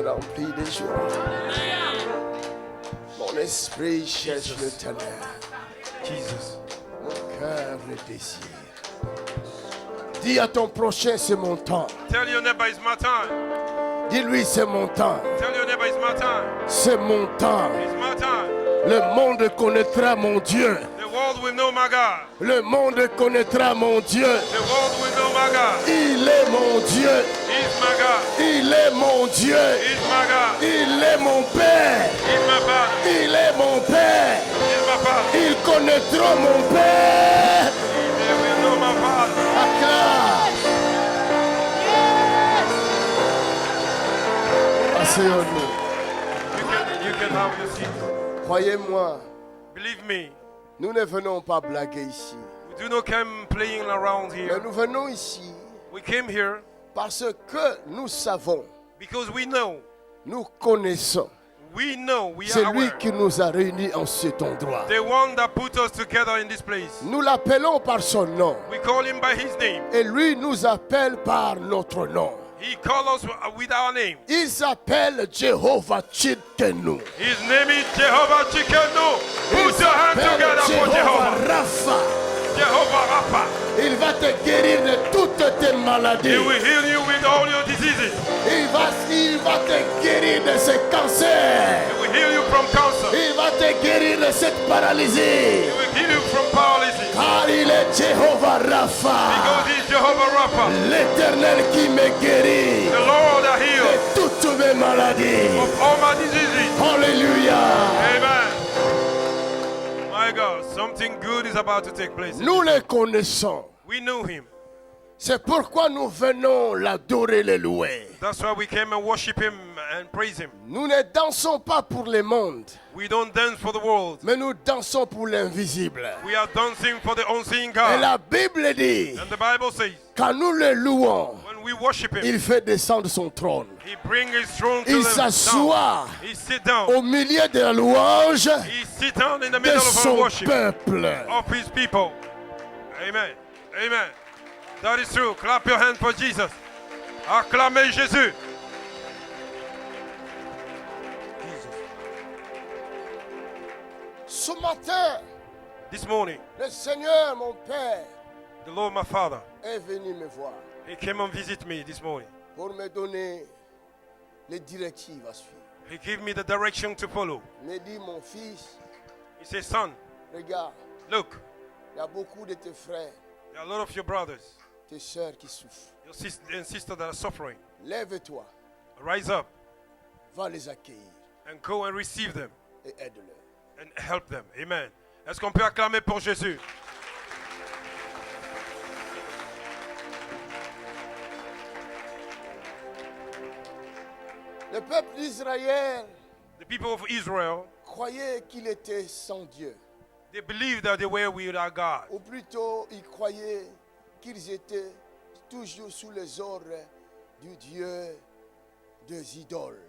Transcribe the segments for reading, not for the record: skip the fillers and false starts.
me remplit de joie. Mon esprit cherche l'Éternel. Jesus. Mon cœur le désire. Dis à ton prochain, c'est mon temps. Tell your neighbor it's my time. Dis-lui, c'est mon temps. Tell your neighbor it's my time. C'est mon temps. It's my time. Le monde connaîtra mon Dieu. The world will know my God. Le monde connaîtra mon Dieu. The world will know my God. Il est mon Dieu. He's my God. Il est mon Dieu. He's my God. Il est mon Père. He's my Father. Il est mon Père. He's my Father. Ils connaîtront mon Père. They will know my Father. Acclame. Asseyons-nous. You can have your seat. Croyez-moi, Believe me, nous ne venons pas blaguer ici. we do not come playing around Mais here. nous venons ici We came here parce que nous savons, because we know nous connaissons we are celui aware. qui nous a réunis en cet endroit. The one that put us together in this place. Nous l'appelons par son nom We call him by his name. et lui nous appelle par notre nom. He called us with our name. Il s'appelle Jehovah Tsidkenu. His name is Jehovah Chikenu. Put your hands together for Jehovah Jehovah. Rapha. Jehovah Rapha. Il va te guérir de toutes tes maladies. He will heal you with all your diseases. Il va te guérir de ce cancer. He will heal you from cancer. Il va te guérir de cette paralysie. He will heal you from paralysis. Car il est Jehovah Rapha. Because he's Jehovah Rapha. L'Éternel qui me guérit The Lord that de heals toutes mes maladies. of all my diseases. Alléluia. Amen. My God, something good is about to take place. Nous le connaissons. We knew him. C'est pourquoi nous venons l'adorer, le louer. That's why we came and worship him and praise him. Nous ne dansons pas pour le monde, We don't dance for the world. mais nous dansons pour l'invisible. We are dancing for the unseen Et God. la Bible dit, And the Bible says, quand nous le louons, when we worship him, il fait descendre son trône. he brings his throne to Il the s'assoit down. He sit down. au milieu de la louange He sit down in the de middle of our son worship peuple. of his people. Amen. Amen. That is true. Clap your hands for Jesus. Acclamez Jésus. Ce matin, This morning, le Seigneur, mon Père, the Lord my Father, est venu me voir he came and visit me this morning. pour me donner les directives à suivre. He gave me the direction to follow. Il me dit, mon fils, He says, son, regarde, look, il y a beaucoup de tes frères, there are a lot of your brothers, tes sœurs qui souffrent. your sister and sisters that are suffering. Lève-toi, Rise up va les accueillir and go and receive them et aide-les. and help them. Amen. Est-ce qu'on peut acclamer pour Jésus? Le peuple d'Israël The people of Israel, croyait qu'il était sans Dieu. they believed that they were without God. Ou plutôt, ils croyaient qu'ils étaient toujours sous les ordres du Dieu des idoles.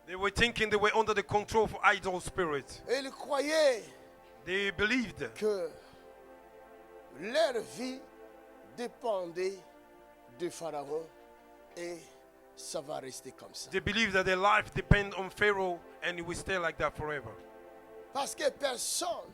They were thinking they were under the control of idol spirit. Et ils croyaient They believed que leur vie dépendait de Pharaon et ça va rester comme ça. They believed that their life depended on Pharaoh and it will stay like that forever. Parce que personne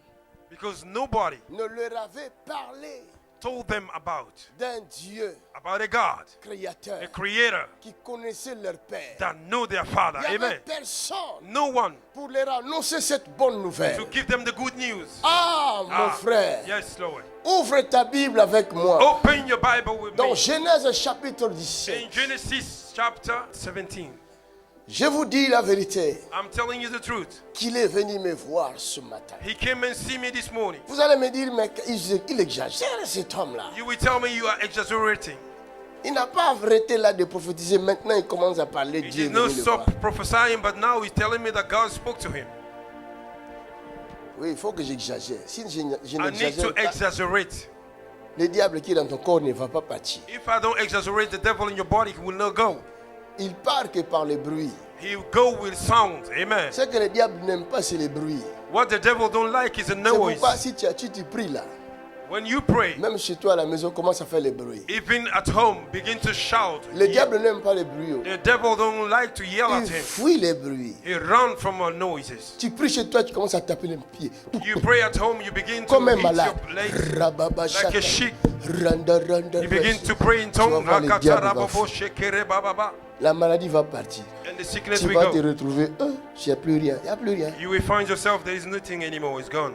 Because nobody ne leur avait parlé told them about d'un Dieu a God, créateur a creator qui connaissait leur Père. that knew their Father. Il n'y avait Amen. personne No one pour leur annoncer cette bonne nouvelle. to give them the good news. Ah, mon frère, Yes, Lord. ouvre ta Bible avec moi. Open your Bible with Dans me. Genèse chapitre 17. In Genesis chapter 17. Je vous dis la vérité, I'm telling you the truth. qu'il est venu me voir ce matin. He came and see me this morning. Vous allez me dire, mais il exagère cet homme-là. You will tell me you are exaggerating. Il n'a pas arrêté là de prophétiser. Maintenant, il commence à parler de He Dieu. did not Venu le voir. stop prophesying, but now he's telling me that God spoke to him. Oui, il faut que j'exagère. Si je I need to n'exagère pas, exaggerate. le diable qui est dans ton corps ne va pas partir. If I don't exaggerate, the devil in your body will not go. Il part que par le bruit. He will go with sound. Amen. Ce que le diable n'aime pas, c'est le bruit. What the devil don't like is a C'est pourquoi noise. si tu pries là, When you pray, même chez toi à la maison, commence à faire les bruits. even at home, begin to shout. Le diable n'aime pas les bruits. The devil don't like to yell at Il him. fuit les bruits. He run from our noises. Tu pries chez toi, tu commences à taper les pieds. You pray at home, you begin to Comme un beat malade. your legs Rababa like shaka. a sheep. Randa, randa, You begin to randa. pray in tongues. Tu vas voir, le diable va Rakatarabobo shekere bababa. La maladie va partir. And the sickness Tu will vas te go. retrouver, il n'y a plus rien. Il n'y a plus rien. You will find yourself there is nothing anymore. It's gone.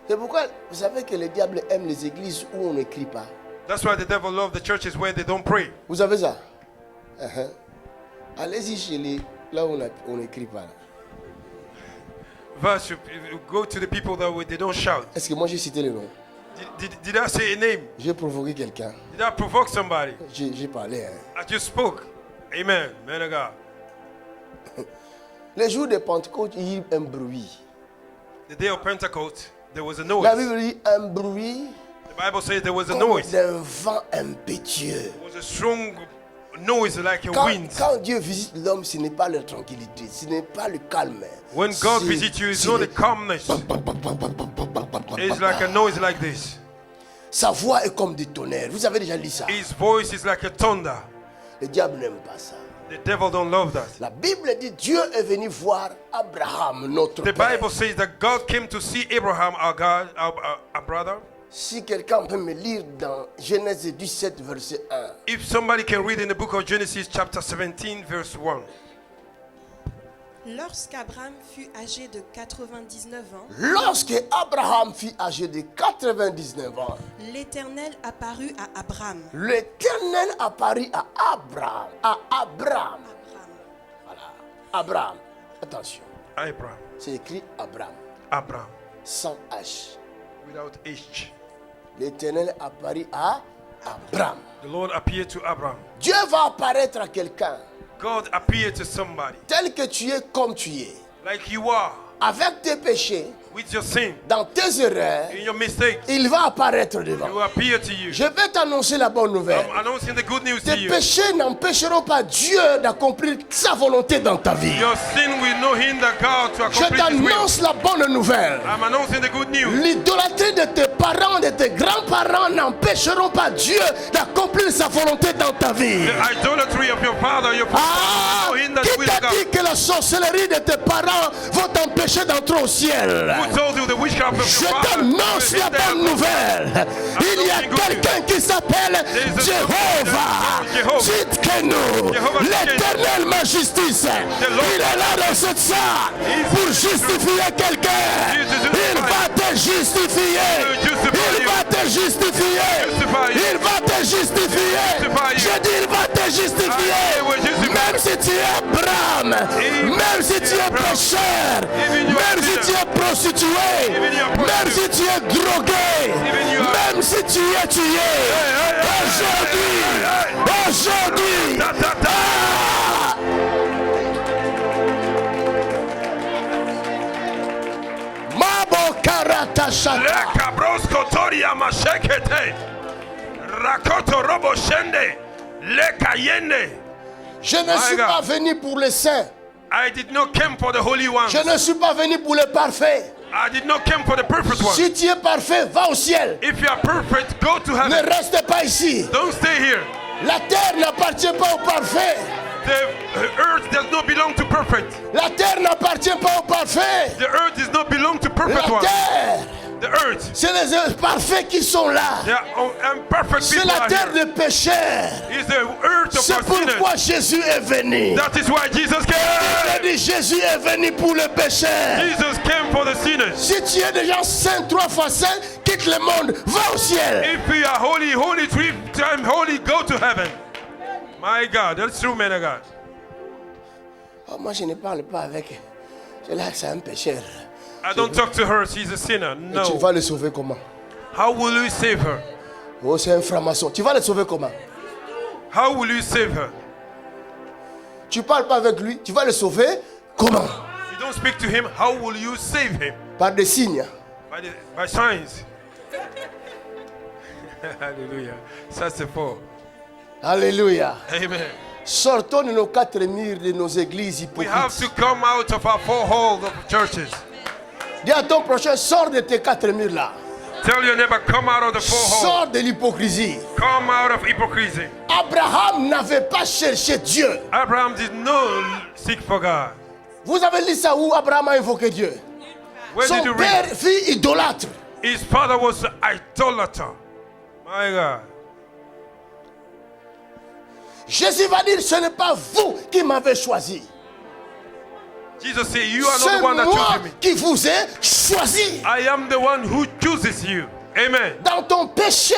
C'est pourquoi vous savez que le diable aime les églises où on n'écrit pas. That's why the devil loves the churches where they don't pray. Vous savez ça? Allez-y chez les là où on n'écrit pas. Là. Verse, you go to the people that they don't shout. Est-ce que moi j'ai cité le nom? Did I say a name? J'ai provoqué quelqu'un. Did I provoke somebody? J'ai parlé. I just spoke. Amen. Man of God. Le jour de Pentecôte, il y a eu un bruit. The day of Pentecost, there was a La noise. Bible dit un bruit The Bible says there was a comme noise. d'un vent impétueux. It was a strong noise like a wind. Quand Dieu visite l'homme, ce n'est pas la tranquillité, ce n'est pas le calme. When God visits you, it's not a calmness. It's like a noise like this. Sa voix est comme du tonnerre. Vous avez déjà lu ça? His voice is like a thunder. Le diable n'aime pas ça. The devil don't love that. La Bible dit Dieu est venu voir Abraham, notre The père. Bible says that God came to see Abraham, our God, our brother. Si quelqu'un peut me lire dans Genèse 17, verset 1. If somebody can read in the book of Genesis chapter 17, verse 1. Lorsqu'Abraham fut âgé de 99 ans, Lorsque Abraham fut âgé de 99 ans, l'Éternel apparut à Abraham. l'Éternel apparut à Abraham. Abraham. Voilà. Abraham. Attention. Abraham. C'est écrit Abraham. Abraham. Sans H. Without H. L'Éternel apparut à Abraham. The Lord appeared to Abraham. Dieu va apparaître à quelqu'un God appeared to somebody. tel que tu es comme tu es. Like you are. Avec tes péchés, With your sin. dans tes erreurs, In your mistakes. il va apparaître He devant. will appear to you. Je vais t'annoncer la bonne nouvelle. I'm announcing the good news to Tes you. péchés n'empêcheront pas Dieu d'accomplir sa volonté dans ta vie. Your sin will not hinder God to Je accomplish His will. t'annonce la bonne nouvelle. I'm announcing the good news. L'idolâtrie de tes parents, de tes grands-parents n'empêcheront pas Dieu d'accomplir sa volonté dans ta vie. The idolatry of your father, your Ah, will not hinder qui the will t'a of God. dit que la sorcellerie de tes parents vont t'empêcher d'entrer au ciel? Who told you the witchcraft of Je your father? t'annonce la bonne nouvelle. Il y a quelqu'un qui s'appelle Jéhovah. Dites-que-nous, l'Éternel ma justice. Il est là dans cette salle pour justifier quelqu'un. Il va te justifier. Il va te justifier. Il va te justifier. Je dis, il va te justifier. Même si tu es Abraham, même si tu es pécheur, même si tu es prostitué, même si tu es drogué, même si tu es tué, aujourd'hui, ah! Mabo karata shaka. Le cabrosko toria mashekete. Rakoto robo shende. Le kayende. Je ne suis pas venu pour les saints. I did not come for the holy ones. Je ne suis pas venu pour les parfaits. I did not come for the perfect ones. Si tu es parfait, va au ciel. If you are perfect, go to Ne heaven. reste pas ici. Don't stay here. La terre n'appartient pas aux parfaits. The earth does not belong to perfect. La terre n'appartient pas aux parfaits. The earth does not belong to perfect La ones. terre, The earth. c'est les parfaits qui sont là. There are imperfect C'est people la are terre here. de pécheurs. It's the earth of C'est our sinners. pourquoi Jésus est venu. That is why Jesus Il a came. dit Jésus est venu pour le pécheur. Jesus came for the sinners. Si tu es déjà saint, 3 fois saint, quitte le monde, va au ciel. If we are holy, holy, 3 times holy, go to heaven. My God, that's true, man of God. Oh, moi, je ne parle pas avec. Là, c'est un pécheur. I don't talk to her, she's a sinner. Et tu No. vas le sauver comment? How will you save her? Oh, c'est un franc-maçon. Tu vas le sauver comment? How will you save her? Tu parles pas avec lui, tu vas le sauver comment? You don't speak to him, how will you save him? Par des signes. By signs. Hallelujah. That's the four. Alléluia. Amen. Sortons de nos 4 murs de nos églises We have hypocrites. to come out of our four halls of churches. Dis à ton prochain, sors de tes 4 murs là. Tell your neighbor, come out of the four Sors holes. de l'hypocrisie. Come out of hypocrisy. Abraham n'avait pas cherché Dieu. Abraham did not seek for God. Vous avez lu ça où Abraham a invoqué Dieu? Where did Son you père read? fut idolâtre. His father was an idolater. My God. Jésus va dire, ce n'est pas vous qui m'avez choisi. Jesus said, you are not C'est the one that moi chose me. qui vous ai choisi. I am the one who chooses you. Amen. Dans ton péché,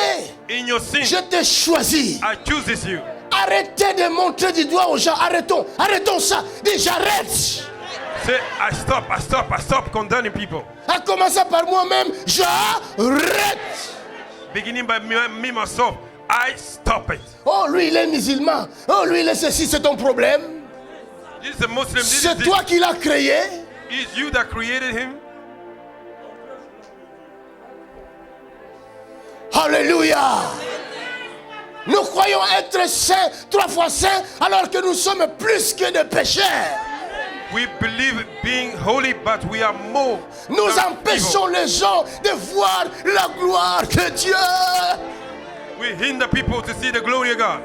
In your sin, je t'ai choisi. I chooses you. Arrêtez de montrer du doigt aux gens. Arrêtons ça. Dis, j'arrête. Say, I stop condemning people. À commencer par moi-même, j'arrête. Beginning by me myself, I stop it. Oh, lui, il est musulman. Oh, lui, il est ceci, c'est ton problème. This is a Muslim. This C'est is toi qui l'as créé. It's you that created him. Alléluia. Nous croyons être saints, 3 fois saints, alors que nous sommes plus que des pécheurs. We believe being holy, but we are more. Nous than empêchons evil. les gens de voir la gloire de Dieu. We hinder people to see the glory of God.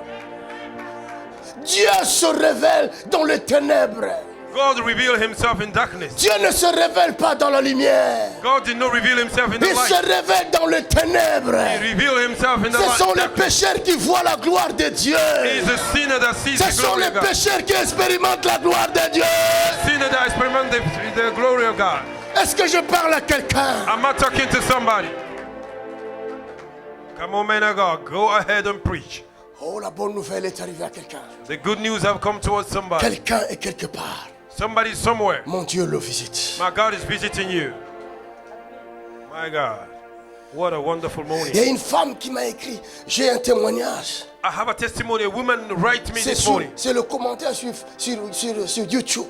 Dieu se révèle dans les ténèbres. God revealed himself in darkness. Dieu ne se révèle pas dans la lumière. God did not reveal himself in the Il se light. révèle dans les ténèbres. He revealed himself in the Ce sont les light. pécheurs qui voient la gloire de Dieu. He is a sinner that sees Ce the sont glory les of God. pécheurs qui expérimentent la gloire de Dieu. Sinner that experiment the glory of God. Est-ce que je parle à quelqu'un? I'm not talking to somebody. Come on, man of God, go ahead and preach. Oh, la bonne nouvelle est arrivée à quelqu'un. The good news have come towards somebody. Quelqu'un est quelque part. Somebody somewhere. Mon Dieu le visite. My God is visiting you. My God, what a wonderful Il y morning. a une femme qui m'a écrit. J'ai un témoignage. I have a testimony. A woman write me this morning. C'est le commentaire sur YouTube.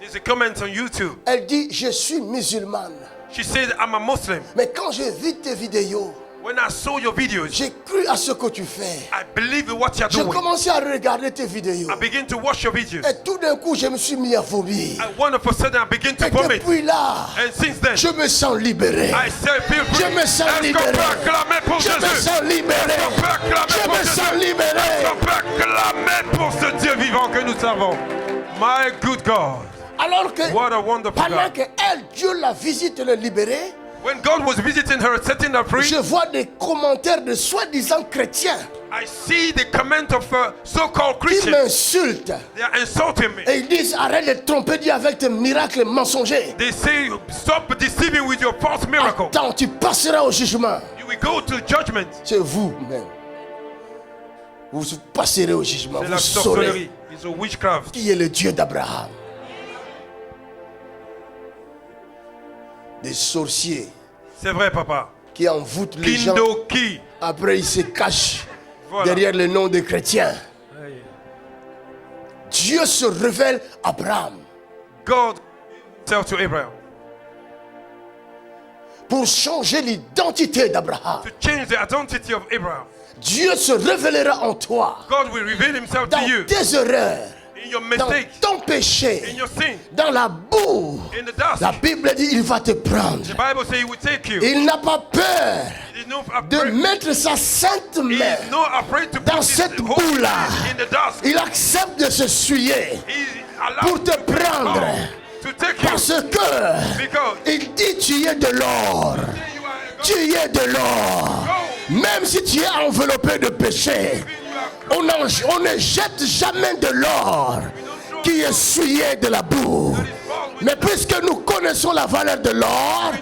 There's a comment on YouTube. Elle dit, je suis musulmane. She said, I'm a Muslim. Mais quand j'ai vu tes vidéos, When I saw your videos, j'ai cru à ce que tu fais. I believe in what you're J'ai doing. commencé à regarder tes vidéos. I begin to watch your videos. Et tout d'un coup, je me suis mis à vomir. And one of a sudden, I begin to Et vomit. depuis là, And since then, je me sens libéré. I say, feel free. Je me sens Est-ce qu'on libéré. peut acclamer pour Je me Jésus? sens libéré. Est-ce qu'on peut acclamer Je pour me sens Jésus? libéré. Est-ce qu'on peut acclamer pour ce Dieu vivant que nous servons? My good God. Alors que What a wonderful pendant God. que elle, Dieu la visite et le libéré, When God was visiting her, setting her free, je vois des commentaires de soi-disant chrétiens I see the comment of so-called qui Christians. m'insultent. They are insulting me. Et ils disent, arrête de tromper Dieu avec tes miracles mensongers. They say, stop deceiving with your false miracle. Attends, tu passeras au jugement. You will go to judgment. C'est vous-même. Vous passerez au jugement. C'est Vous la saurez sorcellerie. It's a witchcraft. qui est le Dieu d'Abraham. Des sorciers C'est vrai, papa. qui envoûtent les gens. Kindoki. Après, ils se cachent Voilà. derrière le nom des chrétiens. Dieu se révèle à Abraham God tell to Abraham pour changer l'identité d'Abraham. to change the identity of Abraham. Dieu se révélera en toi God will reveal himself to dans you tes erreurs, in your dans mistakes, ton in péché, your sin, dans la boue. in the dust. La Bible dit il va te prendre. The Bible says he will take you. Il n'a pas peur He is not de afraid. mettre sa sainte He main is not afraid to dans put his cette whole boue-là. hand in the dust. Il accepte de se souiller He allows pour te prendre. to take you Parce que because il dit tu es de l'or. you are Tu es de l'or. Même si tu es enveloppé de péché, on ne jette jamais de l'or qui est souillé de la boue. Mais puisque nous connaissons la valeur de l'or,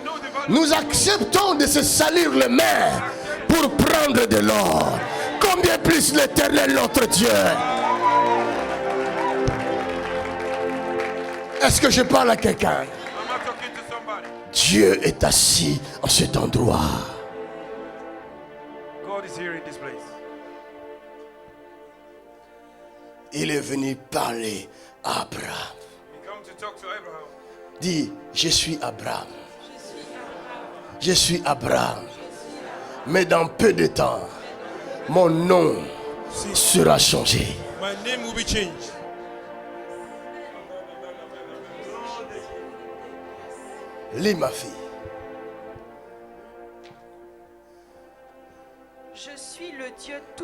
nous acceptons de se salir les mains pour prendre de l'or. Combien plus l'Éternel notre Dieu. Est-ce que je parle à quelqu'un? I'm not talking to somebody. Dieu est assis en cet endroit. God is here in this place. Il est venu parler à Abraham. He come to talk to Abraham. Dis, je suis Abraham. Je suis Abraham. Mais dans peu de temps, mon nom sera changé. My name will be changed. Lis ma fille.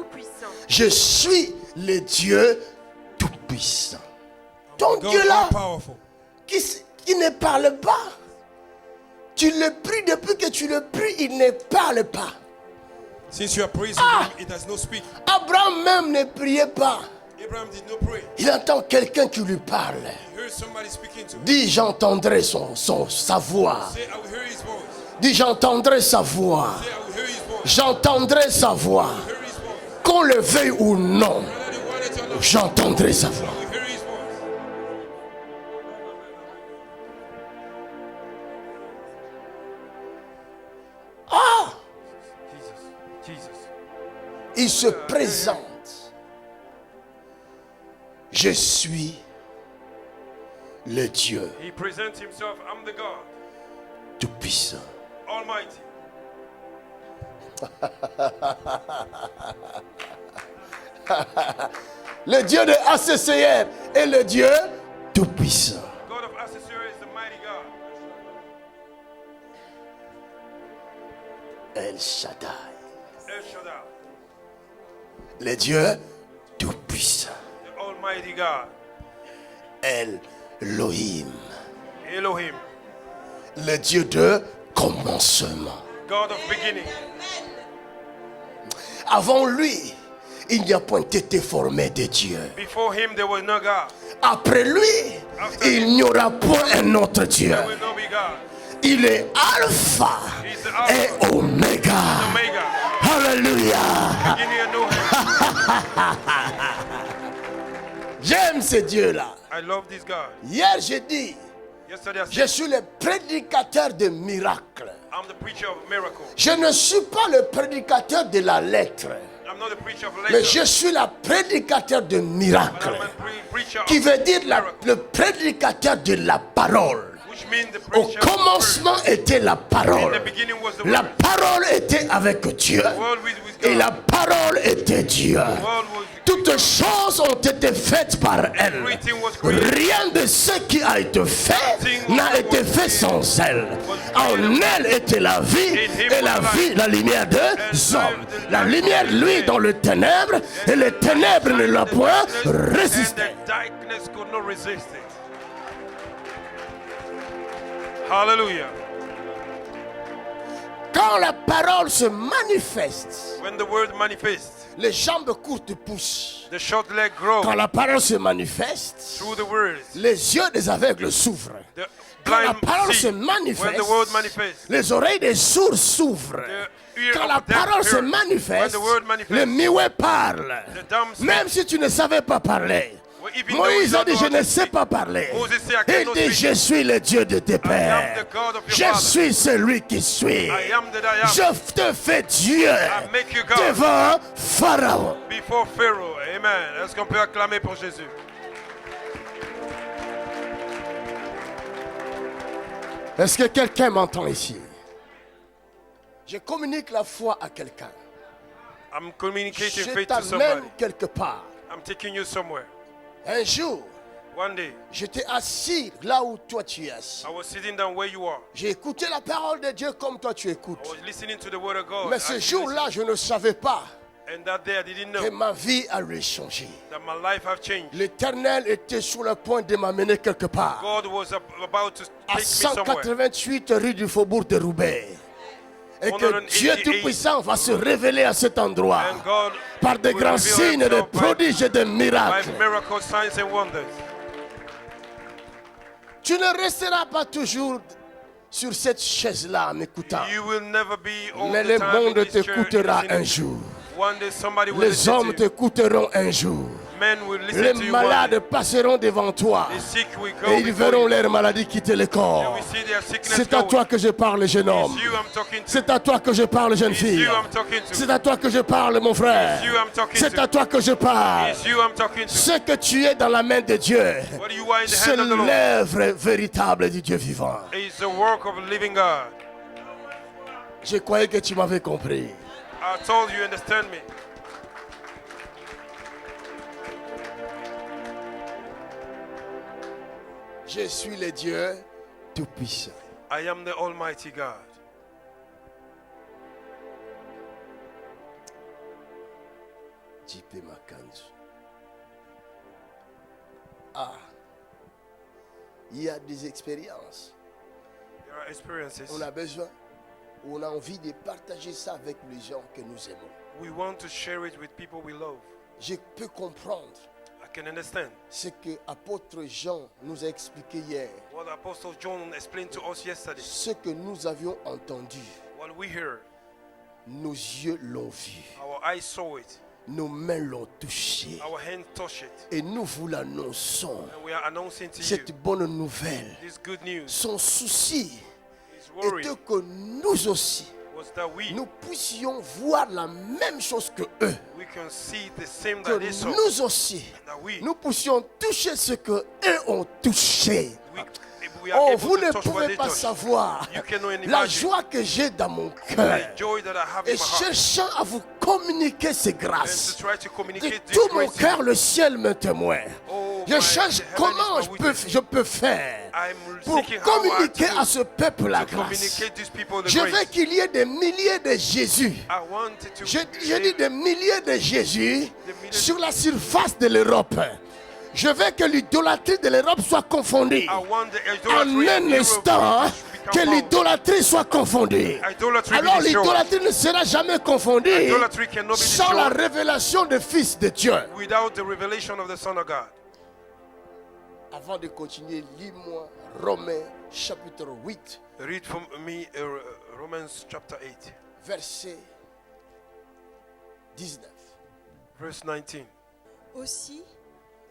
tout-puissant. Je suis le Dieu tout-puissant. Ton God Dieu all là, powerful. qui ne parle pas. Tu le pries, depuis que tu le pries, il ne parle pas. Since you are praising him, it does not speak. Abraham même ne priait pas. Abraham did not pray. Il entend quelqu'un qui lui parle. He heard somebody speaking to him. Dis, j'entendrai sa voix. Say, I will hear his voice. Dis, j'entendrai sa voix. Say, I will hear his voice. J'entendrai sa voix. Hear his voice. Qu'on le veuille ou non, Whether they want it or not, j'entendrai sa voix. I will hear his voice. Jesus. Il se présente. Je suis le Dieu He presents himself, I'm the God, tout-puissant. Almighty. Le Dieu de ACCR est le Dieu tout-puissant. God of Assessor is the mighty God. El Shaddai. El Shaddai, Le Dieu tout-puissant. the Almighty God. El Elohim. Elohim, Le Dieu de commencement. God of beginning. Avant lui, il n'y a point été formé de Dieu. Before him there was no God. Après lui, il n'y aura point un autre Dieu. There will not be God. Il est Alpha He's the Alpha, et Omega. Omega. Alléluia. Beginning and no end. J'aime ce Dieu-là. I love this God. Hier, j'ai dit, Yesterday I je said, suis le prédicateur de miracles. I'm the preacher of miracles. Je ne suis pas le prédicateur de la lettre, I'm not the preacher of mais letters. je suis le prédicateur de But miracles, I'm a preacher qui of veut dire miracles. le prédicateur de la parole. Which means the Au preacher of the word. commencement était la In parole. the beginning was the La word. parole était avec Dieu. The world with Et God. la parole était Dieu. The world was Toutes choses ont été faites par elle. Everything was created. Rien de ce qui a été fait n'a été fait sans elle. En elle était la vie, et la vie, la lumière des hommes. La lumière, lui, dans le ténèbre, et les ténèbres ne l'ont point résisté. And the darkness could not resist it. Hallelujah. Quand la parole se manifeste, When the word manifests, les jambes courtes poussent. the short leg grow Quand la parole se manifeste, through the words. les yeux des aveugles s'ouvrent. The Quand la blind parole se see. When manifeste, the word manifests, les oreilles des sourds s'ouvrent. the ear Quand of la the deaf parole se hear. When manifeste, the word manifests, le muet parle. the dumb speak. Même si tu ne savais pas parler. Well, even Moïse though a you dit, don't je know how ne to sais speak, pas parler. Moses said, I Il cannot dit, speak. je suis le Dieu de tes I am pères. the God of your Je father. suis celui qui suis. I am that I am. Je te fais Dieu I make you God devant Pharaon. before Pharaoh. Amen. Est-ce qu'on peut acclamer pour Jésus? Est-ce que quelqu'un m'entend ici? Je communique la foi à quelqu'un. I'm communicating Je faith to t'amène somebody. quelque part. I'm taking you somewhere. Un jour, One day, j'étais assis là où toi tu es assis. I was sitting down where you are. J'ai écouté la parole de Dieu comme toi tu écoutes. I was listening to the word of God. Mais ce I jour-là, je ne savais pas listened. And that day I didn't que know ma vie allait changer. that my life have changed. L'Éternel était sur le point de m'amener quelque part. God was about to À take me somewhere. 188 rue du Faubourg de Roubaix. Et que 188 Dieu Tout-Puissant va se révéler à cet endroit And God par des will grands reveal signes, des himself by- prodiges et des by miracles. miracles, signs and wonders. Tu ne resteras pas toujours sur cette chaise-là en m'écoutant. You will never be all Mais the le time in monde this church t'écoutera listening. un jour. One day somebody will Les listen hommes to you. t'écouteront un jour. Men will listen Les to you one malades day. passeront devant toi. The sick will go Et ils before verront you. leur maladie quitter le And corps. we see their sickness C'est à going. toi que je parle, jeune homme. It's you I'm talking to. C'est à toi que je parle, jeune It's fille. you I'm talking to. C'est à toi que je parle, mon frère. It's you I'm talking C'est to. à toi que je parle. It's you I'm talking to. Ce que tu es dans la main de Dieu, What you are in the c'est hand of the Lord l'œuvre véritable du Dieu vivant. is the work of a living God. Je croyais que tu m'avais compris. I told you, understand me. Je suis le Dieu Tout-Puissant. I am the Almighty God. Jipe Makanzu. Ah, il y a des expériences. There are experiences. On a besoin, on a envie de partager ça avec les gens que nous aimons. We want to share it with people we love. Je peux comprendre I can understand ce que l'apôtre Jean nous a expliqué hier. what Apostle John explained to us yesterday. Ce que nous avions entendu, What we heard, nos yeux l'ont vu, our eyes saw it, nos mains l'ont touché. our hands touched it, Et nous vous l'annonçons. and we are announcing to you Cette bonne nouvelle. this good news. Son souci His worry était que nous aussi, was that we nous puissions voir la même chose que eux. can see the same Que that they saw. nous aussi, That we nous puissions toucher ce que eux ont touché. we are Oh, able vous to ne touch what pouvez they pas touch. savoir You cannot la imagine joie que j'ai dans mon cœur. the joy that I have Et in my heart. cherchant à vous communiquer ces And grâces. to try to De communicate this tout mon grace. cœur, le ciel me témoigne. Oh, Je my- cherche the heaven comment is my je peux faire I'm pour seeking how I communiquer to à ce peuple la to grâce. communicate these people the Je veux grace. qu'il y ait des milliers de Jésus. I wanted to Je dis des milliers de Jésus milliers sur la surface de l'Europe. Je veux que l'idolâtrie de l'Europe soit confondue. I want the En idolatry un in Europe instant, to become que found. l'idolâtrie soit confondue. Idolatry Alors be destroyed. l'idolâtrie ne sera jamais confondue Idolatry cannot be sans la destroyed révélation du Fils de Dieu. without the revelation of the Son of God. Avant de continuer, lis-moi Romains chapitre 8, Read from me Romans chapter 8, verset 19. verse 19. Aussi,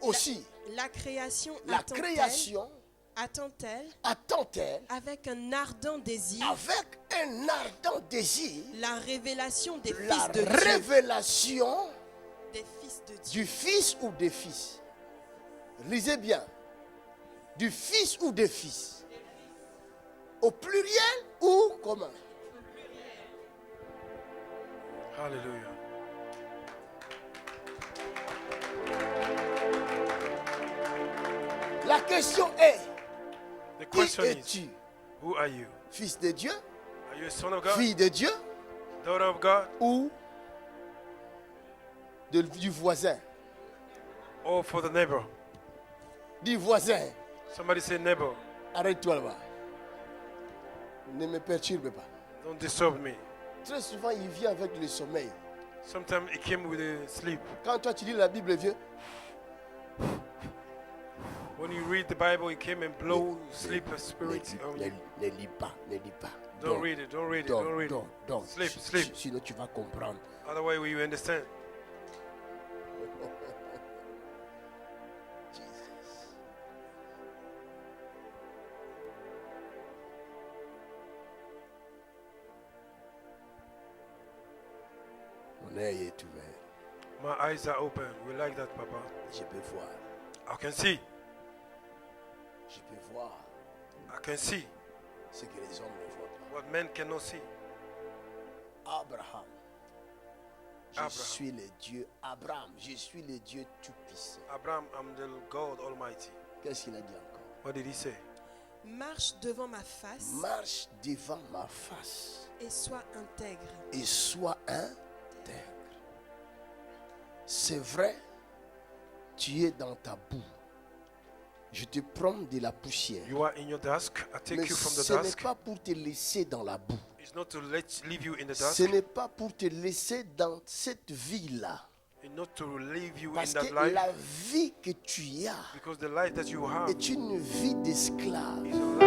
Aussi, la création la attend-elle création attend-elle avec un ardent désir avec un ardent désir la révélation des la fils de Dieu. révélation Des fils de Dieu. du Fils ou des fils. Lisez bien. Du Fils ou des fils. Au pluriel ou comment? Hallelujah. La question est, The qui question is, es-tu? who are you? Fils de Dieu, Are you a son of God? fille de Dieu Daughter of God? ou du voisin? Or for the neighbor? Du voisin. Somebody say neighbor. Arrête-toi là-bas. Ne me perturbe pas. Don't disturb me. Très souvent, il vient avec le sommeil. Sometimes it came with a sleep. Quand toi tu lis la Bible, viens. When you read the Bible, it came and blow sleep spirit on you. Ne lis pas, ne lis pas. Don't read it, don't read it, don't read it. Sleep, sleep. Sinon tu vas comprendre. Otherwise, will you understand? Jesus. Mon œil est ouvert. My eyes are open. We like that, Papa. Je peux voir. I can see. Je peux voir I can see ce que les hommes ne voient pas. what men cannot see. Abraham. Je Abraham. suis le Dieu. Abraham, je suis le Dieu tout-puissant. Abraham, I'm the God Almighty. Qu'est-ce qu'il a dit encore? What did he say? Marche devant ma face Marche devant ma face et sois intègre. et sois intègre. C'est vrai, tu es dans ta boue. Je te prends de la poussière. You are in your dusk. I take Mais you from the ce n'est dusk. pas pour te laisser dans la boue. It's not to leave you in the Ce dusk. n'est pas pour te laisser dans cette vie-là. It's not to leave you in Parce that que life. la vie que tu as Because the life that you have est une vie d'esclave. is a